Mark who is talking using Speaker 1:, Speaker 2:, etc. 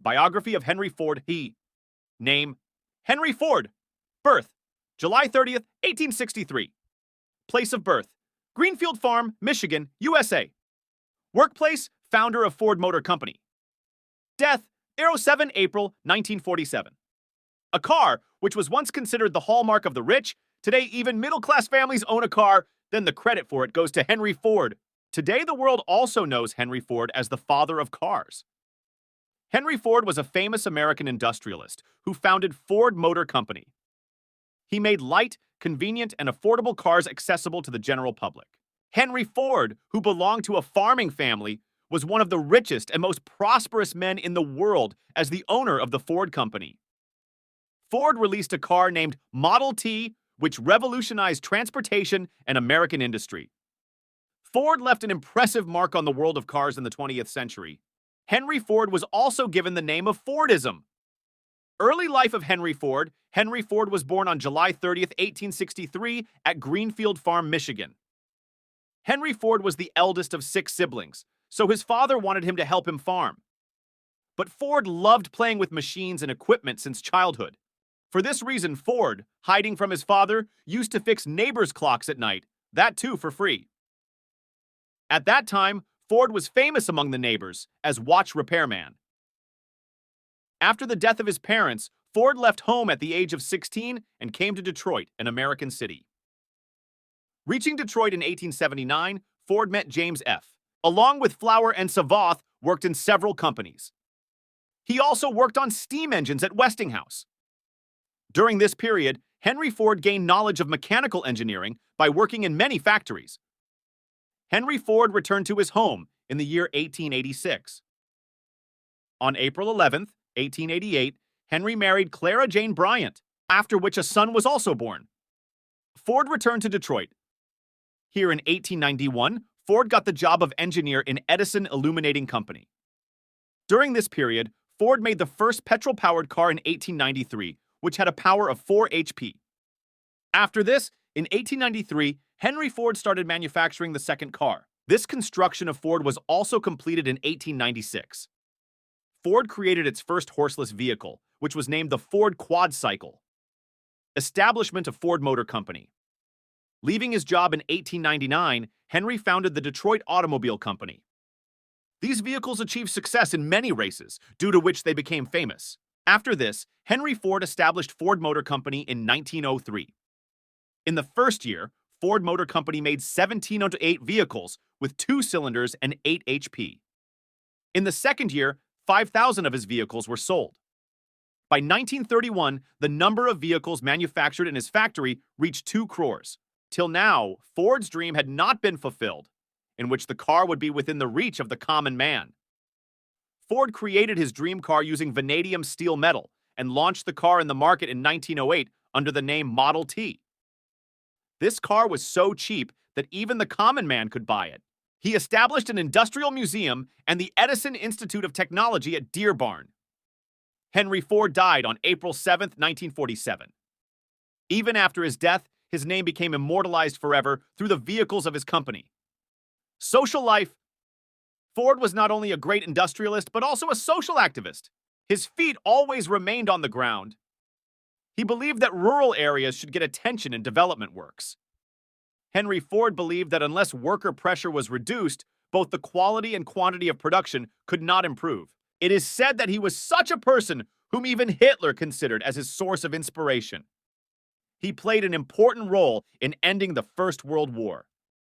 Speaker 1: Biography of Henry Ford. Name, Henry Ford. Birth, July 30th, 1863. Place of birth, Greenfield Farm, Michigan, USA. Workplace, founder of Ford Motor Company. Death, 7 April 1947. A car, which was once considered the hallmark of the rich, today even middle-class families own a car, then the credit for it goes to Henry Ford. Today the world also knows Henry Ford as the father of cars. Henry Ford was a famous American industrialist who founded Ford Motor Company. He made light, convenient, and affordable cars accessible to the general public. Henry Ford, who belonged to a farming family, was one of the richest and most prosperous men in the world as the owner of the Ford Company. Ford released a car named Model T, which revolutionized transportation and American industry. Ford left an impressive mark on the world of cars in the 20th century. Henry Ford was also given the name of Fordism. Early life of Henry Ford. Henry Ford was born on July 30th, 1863 at Greenfield Farm, Michigan. Henry Ford was the eldest of 6 siblings, so his father wanted him to help him farm. But Ford loved playing with machines and equipment since childhood. For this reason, Ford, hiding from his father, used to fix neighbors' clocks at night, that too for free. At that time, Ford was famous among the neighbors as watch repairman. After the death of his parents, Ford left home at the age of 16 and came to Detroit, an American city. Reaching Detroit in 1879, Ford met James F. Along with Flower and Savoth, worked in several companies. He also worked on steam engines at Westinghouse. During this period, Henry Ford gained knowledge of mechanical engineering by working in many factories. Henry Ford returned to his home in the year 1886. On April 11th, 1888, Henry married Clara Jane Bryant, after which a son was also born. Ford returned to Detroit. Here in 1891, Ford got the job of engineer in Edison Illuminating Company. During this period, Ford made the first petrol-powered car in 1893, which had a power of 4 HP. After this, in 1893, Henry Ford started manufacturing the second car. This construction of Ford was also completed in 1896. Ford created its first horseless vehicle, which was named the Ford Quad Cycle. Establishment of Ford Motor Company. Leaving his job in 1899, Henry founded the Detroit Automobile Company. These vehicles achieved success in many races, due to which they became famous. After this, Henry Ford established Ford Motor Company in 1903. In the first year, Ford Motor Company made 1,708 vehicles with 2 cylinders and 8 HP. In the second year, 5,000 of his vehicles were sold. By 1931, the number of vehicles manufactured in his factory reached 2 crores. Till now, Ford's dream had not been fulfilled, in which the car would be within the reach of the common man. Ford created his dream car using vanadium steel metal and launched the car in the market in 1908 under the name Model T. This car was so cheap that even the common man could buy it. He established an industrial museum and the Edison Institute of Technology at Dearborn. Henry Ford died on April 7, 1947. Even after his death, his name became immortalized forever through the vehicles of his company. Social life. Ford was not only a great industrialist, but also a social activist. His feet always remained on the ground. He believed that rural areas should get attention in development works. Henry Ford believed that unless worker pressure was reduced, both the quality and quantity of production could not improve. It is said that he was such a person whom even Hitler considered as his source of inspiration. He played an important role in ending the First World War.